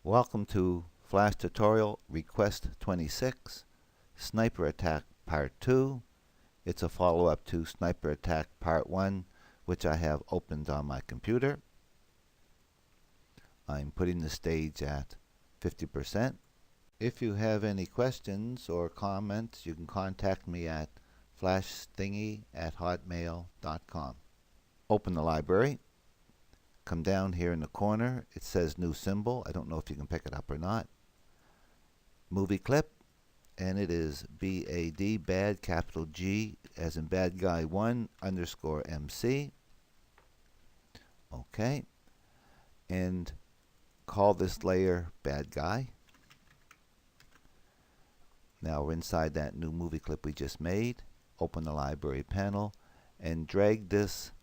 Welcome to Flash Tutorial Request 26, Sniper Attack Part 2. It's a follow-up to Sniper Attack Part 1, which I have opened on my computer. I'm putting the stage at 50%. If you have any questions or comments, you can contact me at flashthingy@hotmail.com. Open the library. Come down here in the corner. It says new symbol. I don't know if you can pick it up or not. Movie clip, and it is BAD, bad, capital G, as in bad guy 1 underscore MC. Okay. And call this layer bad guy. Now we're inside that new movie clip we just made. Open the library panel and drag this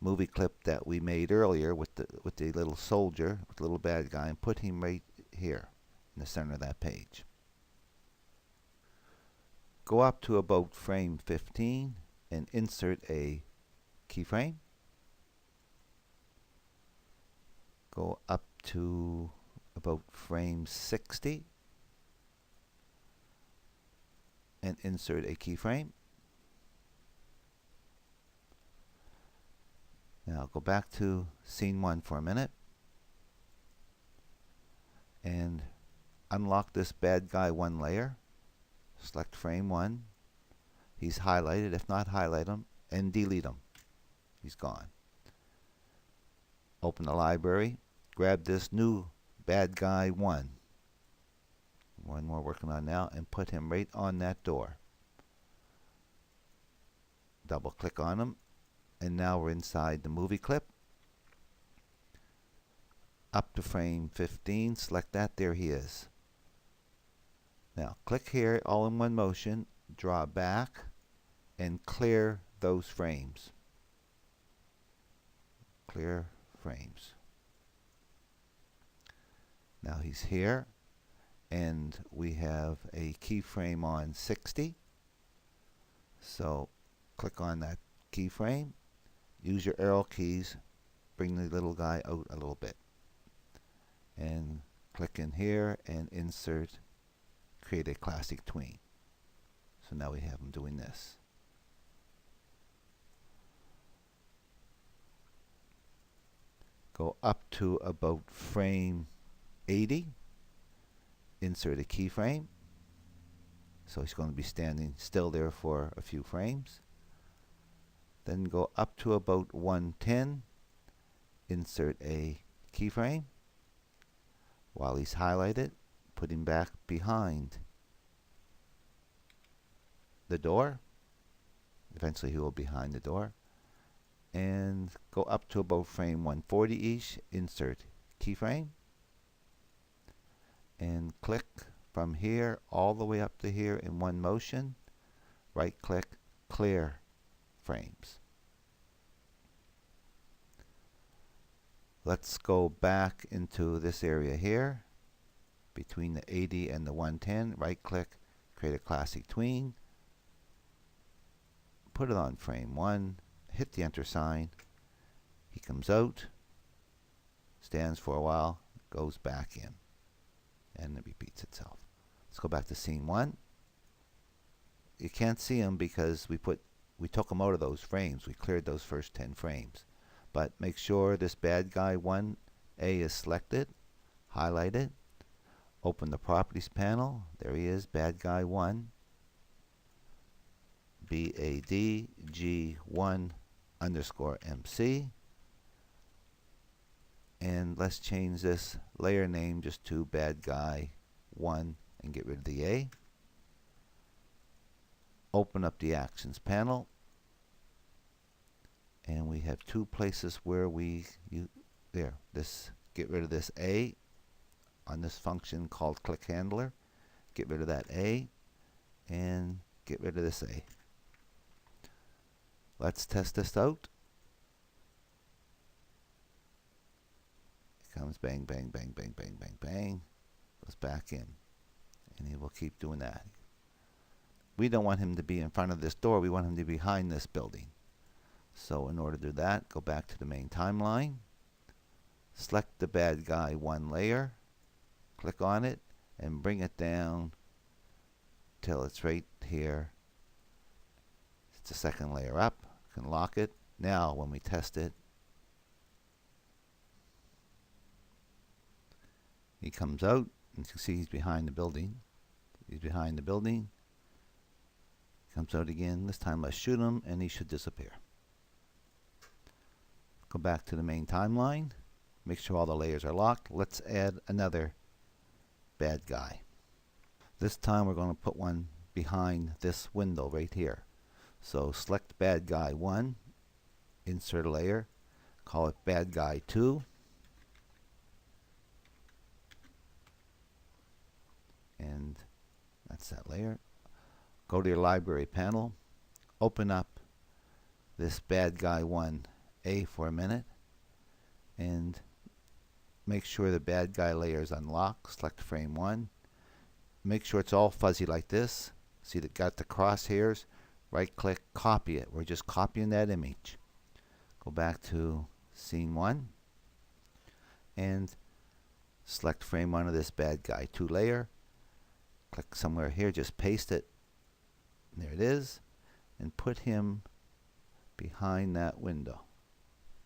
movie clip that we made earlier with the little soldier, with the little bad guy, and put him right here in the center of that page. Go up to about frame 15 and insert a keyframe. Go up to about frame 60 and insert a keyframe. Now go back to scene 1 for a minute and unlock this bad guy 1 layer. Select frame 1. He's highlighted. If not, highlight him and delete him. He's gone. Open the library. Grab this new bad guy 1 we're working on now, and put him right on that door. Double click on him. And now we're inside the movie clip. Up to frame 15, select that, there he is. Now click here, all in one motion, draw back, and clear those frames. Clear frames. Now he's here, and we have a keyframe on 60. So click on that keyframe. Use your arrow keys, bring the little guy out a little bit, and click in here and insert, create a classic tween. So now we have him doing this. Go up to about frame 80, insert a keyframe. So he's going to be standing still there for a few frames. Then go up to about 110, insert a keyframe. While he's highlighted, put him back behind the door. Eventually he will be behind the door. And go up to about frame 140-ish, insert keyframe. And click from here all the way up to here in one motion. Right click, clear frames. Let's go back into this area here between the 80 and the 110. Right click, create a classic tween. Put it on frame 1. Hit the enter sign. He comes out, stands for a while, goes back in, and it repeats itself. Let's go back to scene 1. You can't see him because we took him out of those frames. We cleared those first 10 frames. But make sure this bad guy 1A is selected, highlighted. Open the properties panel. There he is, bad guy 1. BAD G1 underscore MC. And let's change this layer name just to bad guy 1 and get rid of the A. Open up the actions panel. And we have 2 places where get rid of this A on this function called click handler. Get rid of that A and get rid of this A. Let's test this out. It comes bang, bang, bang, bang, bang, bang, bang. Goes back in. And he will keep doing that. We don't want him to be in front of this door. We want him to be behind this building. So in order to do that, go back to the main timeline. Select the bad guy 1 layer. click on it and bring it down till it's right here. It's the second layer up. You can lock it. Now when we test it, he comes out, and you can see he's behind the building. He's behind the building. Comes out again. This time let's shoot him, and he should disappear. Go back to the main timeline. Make sure all the layers are locked. Let's add another bad guy. This time we're going to put one behind this window right here. So select bad guy 1, insert a layer, call it bad guy 2. And that's that layer. Go to your library panel, open up this bad guy 1A for a minute, and make sure the bad guy layer is unlocked. Select frame 1. Make sure it's all fuzzy like this. See that got the crosshairs. Right click, copy it. We're just copying that image. Go back to scene 1 and select frame 1 of this bad guy 2 layer. Click somewhere here, just paste it. There it is. And put him behind that window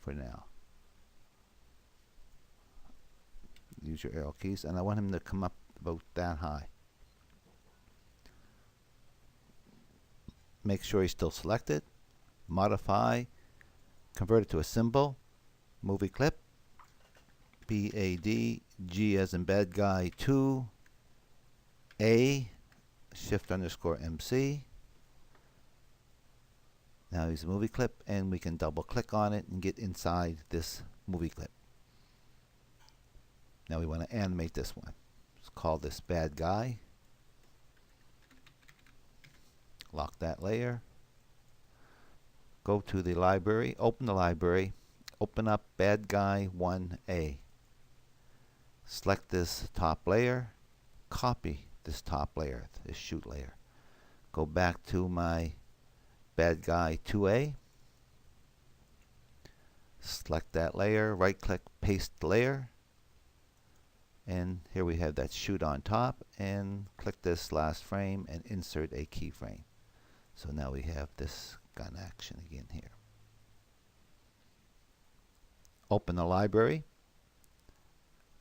for now. Use your arrow keys, and I want him to come up about that high. Make sure he's still selected. Modify. Convert it to a symbol. Movie clip. BAD, G as in bad guy 2. A, shift underscore MC. Now he's a movie clip, and we can double click on it and get inside this movie clip. Now we want to animate this one. Let's call this bad guy. Lock that layer. Go to the library, open the library, open up bad guy 1A. Select this top layer, copy this top layer, this shoot layer. Go back to my bad guy 2A. Select that layer, right click, paste the layer. And here we have that shoot on top, and click this last frame and insert a keyframe. So now we have this gun action again here. Open the library,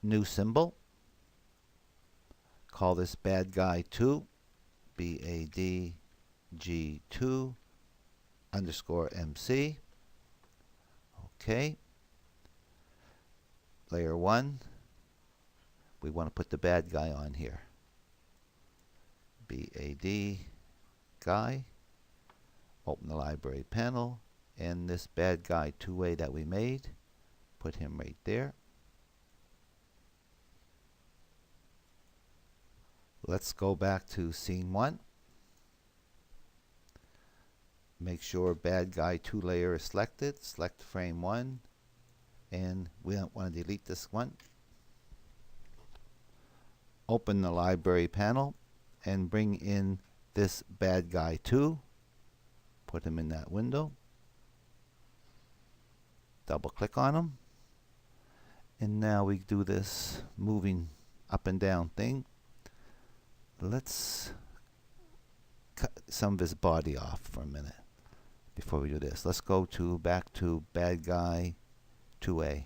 new symbol. Call this bad guy 2, BAD G2 underscore MC. Okay. Layer 1. We want to put the bad guy on here. BAD guy. Open the library panel, and this bad guy 2A that we made, put him right there. Let's go back to scene 1. Make sure bad guy 2 layer is selected. Select frame 1, and we don't want to delete this one. Open the library panel and bring in this bad guy 2. Put him in that window. Double click on him. And now we do this moving up and down thing. Let's cut some of his body off for a minute before we do this. Let's go back to bad guy 2A.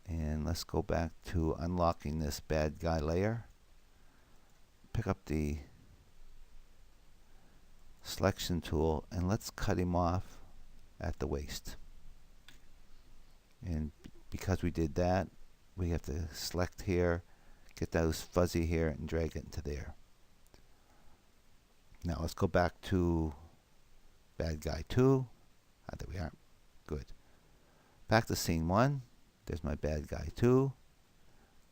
And let's go back to unlocking this bad guy layer. Pick up the selection tool, and let's cut him off at the waist. And because we did that, we have to select here, get those fuzzy here, and drag it into there. Now let's go back to bad guy 2. There we are. Good. Back to scene 1. There's my bad guy 2.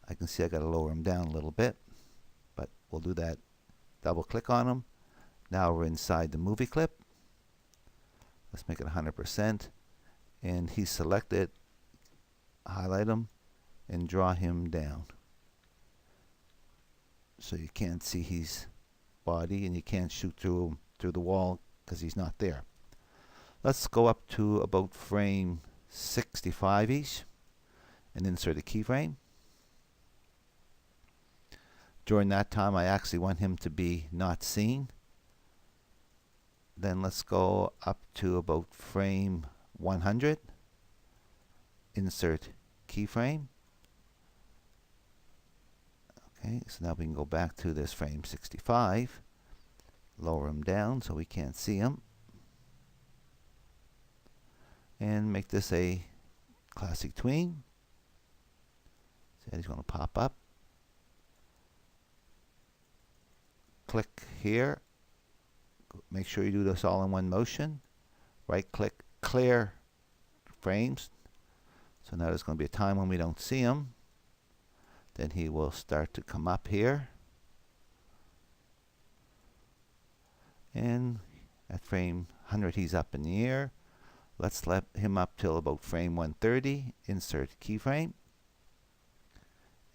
I can see I got to lower him down a little bit, but we'll do that. Double click on him. Now we're inside the movie clip. Let's make it 100%. And he's selected. Highlight him and draw him down. So you can't see his body, and you can't shoot through the wall because he's not there. Let's go up to about frame 65-ish and insert a keyframe. During that time, I actually want him to be not seen. Then let's go up to about frame 100. Insert keyframe. Okay, so now we can go back to this frame 65. Lower him down so we can't see him. And make this a classic tween. So he's going to pop up. Click here. Make sure you do this all in one motion. Right click, clear frames. So now there's going to be a time when we don't see him. Then he will start to come up here. And at frame 100 he's up in the air. Let's let him up till about frame 130. Insert keyframe.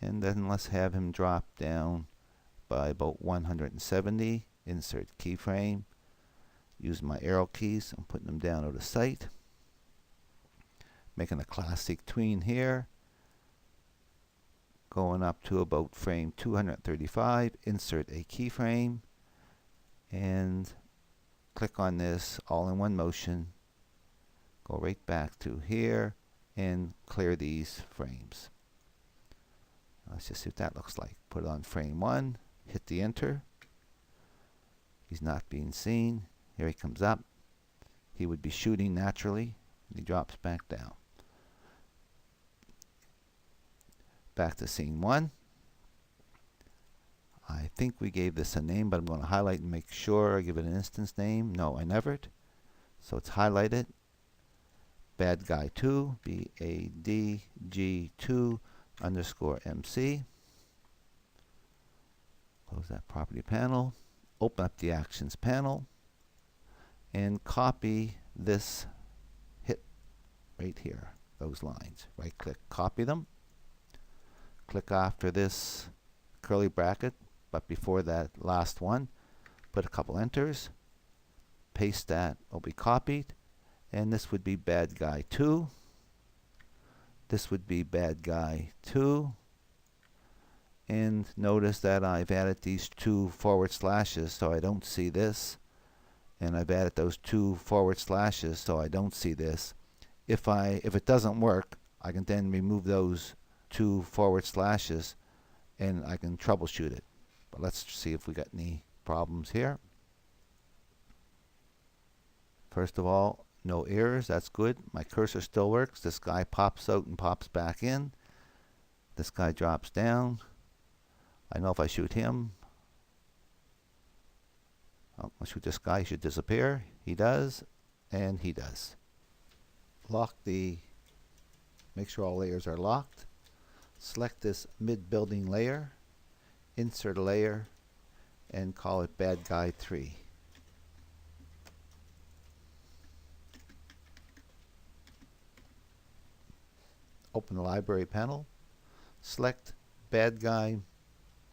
And then let's have him drop down by about 170. Insert keyframe. Use my arrow keys. I'm putting them down out of sight. Making a classic tween here. Going up to about frame 235. Insert a keyframe. And click on this all in one motion. Go right back to here and clear these frames. Let's just see what that looks like. Put it on frame 1. Hit the enter. He's not being seen. Here he comes up. He would be shooting naturally. He drops back down. Back to scene 1. I think we gave this a name, but I'm going to highlight and make sure I give it an instance name. No, I never. So it's highlighted. Bad guy 2, BADG2 underscore MC. Close that property panel. Open up the actions panel. And copy this hit right here. Those lines. Right click, copy them. Click after this curly bracket, but before that last one, put a couple enters. Paste that, will be copied. And this would be bad guy 2. This would be bad guy 2. And notice that I've added these 2 forward slashes so I don't see this. And I've added those 2 forward slashes so I don't see this. If it doesn't work, I can then remove those 2 forward slashes and I can troubleshoot it. But let's see if we got any problems here. First of all, no errors. That's good. My cursor still works. This guy pops out and pops back in. This guy drops down. I know if I shoot him, I'll shoot this guy, he should disappear. He does, and he does. Make sure all layers are locked. Select this mid-building layer, insert a layer, and call it Bad Guy 3. Open the library panel. Select Bad Guy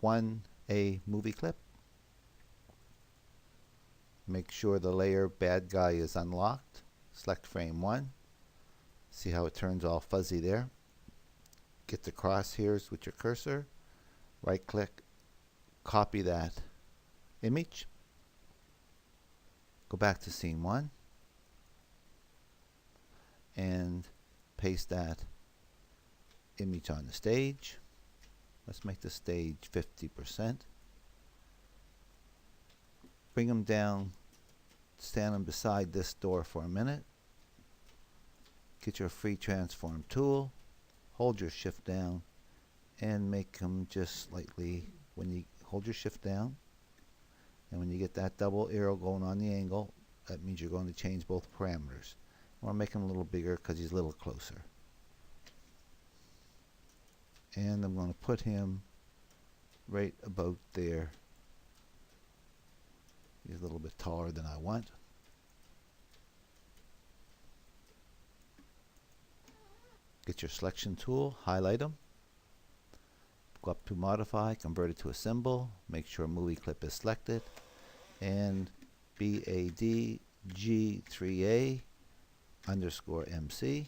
1A movie clip. Make sure the layer Bad Guy is unlocked. Select frame 1. See how it turns all fuzzy there. Get the crosshairs with your cursor. Right click. Copy that image. Go back to scene 1. And paste that image on the stage. Let's make the stage 50%. Bring them down, stand them beside this door for a minute. Get your free transform tool, hold your shift down, and make them just slightly, when you hold your shift down, and when you get that double arrow going on the angle, that means you're going to change both parameters. I want to make him a little bigger because he's a little closer. And I'm going to put him right about there. He's a little bit taller than I want. Get your selection tool, highlight them. Go up to modify, convert it to a symbol, make sure movie clip is selected, and BADG3A underscore MC.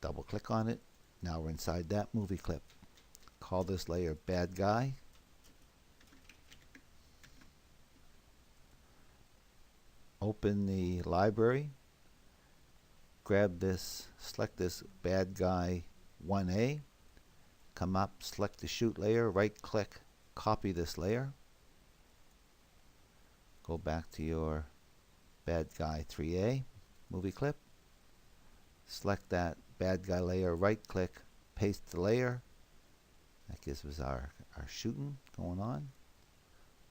Double click on it. Now we're inside that movie clip. Call this layer bad guy. Open the library. Grab this, select this bad guy 1A. Come up, select the shoot layer, right click, copy this layer. Go back to your bad guy 3A movie clip. Select that bad guy layer, right click, paste the layer. That gives us our shooting going on.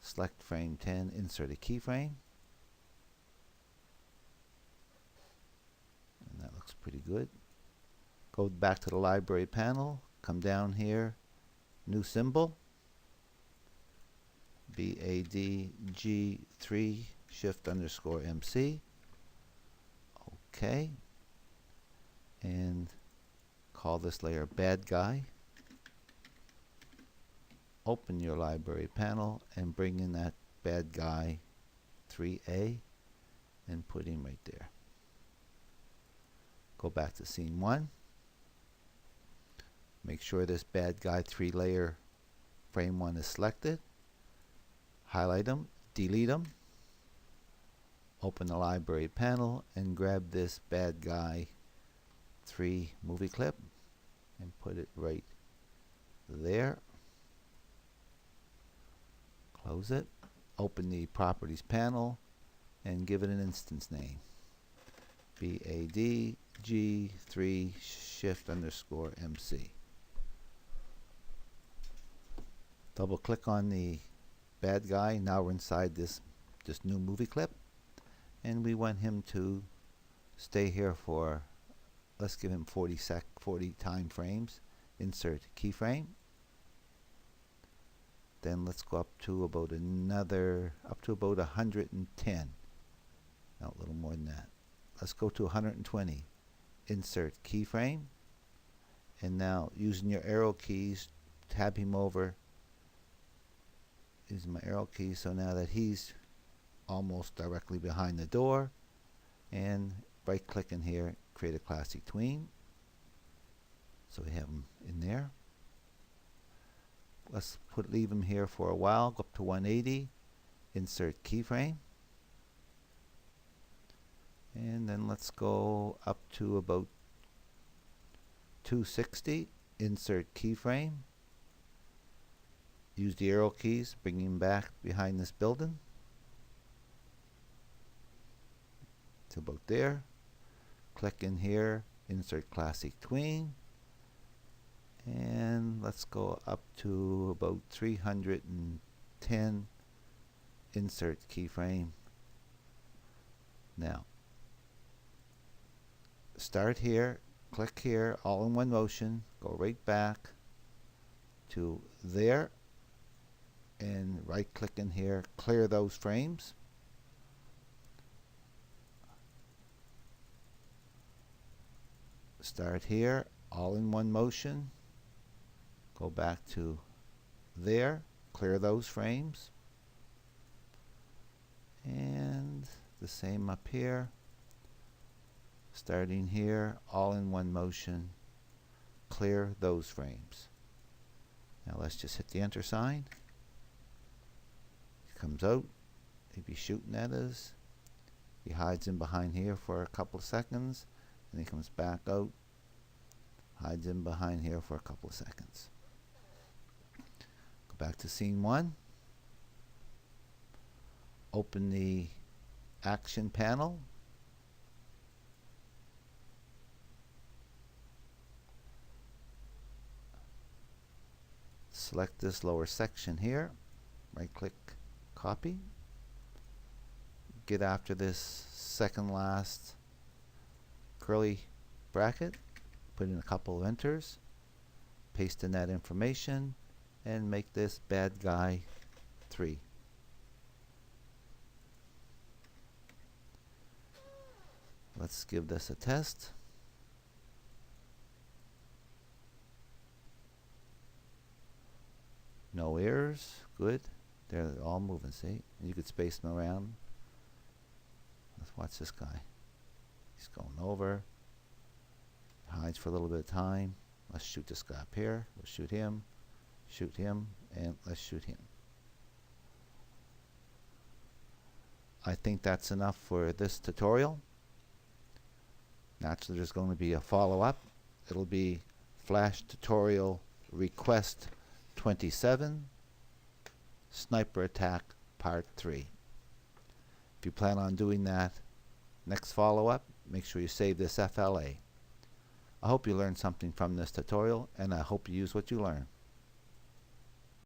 Select frame 10, insert a keyframe. And that looks pretty good. Go back to the library panel, come down here, new symbol, BADG3 shift_MC. OK. And call this layer bad guy. Open your library panel and bring in that bad guy 3A and put him right there. Go back to scene 1. Make sure this bad guy 3 layer frame 1 is selected. Highlight them, delete them. Open the library panel and grab this bad guy 3 movie clip and put it right there. Close it. Open the properties panel and give it an instance name. BADG3 shift_MC. Double click on the bad guy. Now we're inside this new movie clip, and we want him to stay here for, let's give him 40 time frames. Insert keyframe. Then let's go up to about 110. No, a little more than that. Let's go to 120. Insert keyframe. And now using your arrow keys, tab him over. Using my arrow keys, so now that he's almost directly behind the door, and right click in here, create a classic tween. So we have him in there. Let's leave him here for a while. Go up to 180. Insert keyframe. And then let's go up to about 260. Insert keyframe. Use the arrow keys, bring him back behind this building. To about there. Click in here, insert classic tween. And let's go up to about 310. Insert keyframe. Now, start here, click here, all in one motion, go right back to there, and right click in here, clear those frames. Start here, all in one motion, go back to there, clear those frames, and the same up here, starting here, all in one motion, clear those frames. Now let's just hit the enter sign. He comes out, he'd be shooting at us. He hides in behind here for a couple of seconds, and he comes back out, hides in behind here for a couple of seconds. Go back to scene 1. Open the action panel. Select this lower section here. Right click, copy. Get after this second last curly bracket. Put in a couple of enters. Paste in that information and make this bad guy 3. Let's give this a test. No errors. Good. They're all moving, see? And you could space them around. Let's watch this guy. He's going over. Hides for a little bit of time. Let's shoot this guy up here. We'll shoot him. shoot him, and let's shoot him. I think that's enough for this tutorial. Naturally, there's going to be a follow-up. It'll be Flash Tutorial Request 27, Sniper Attack Part 3. If you plan on doing that next follow-up, make sure you save this FLA. I hope you learned something from this tutorial, and I hope you use what you learn.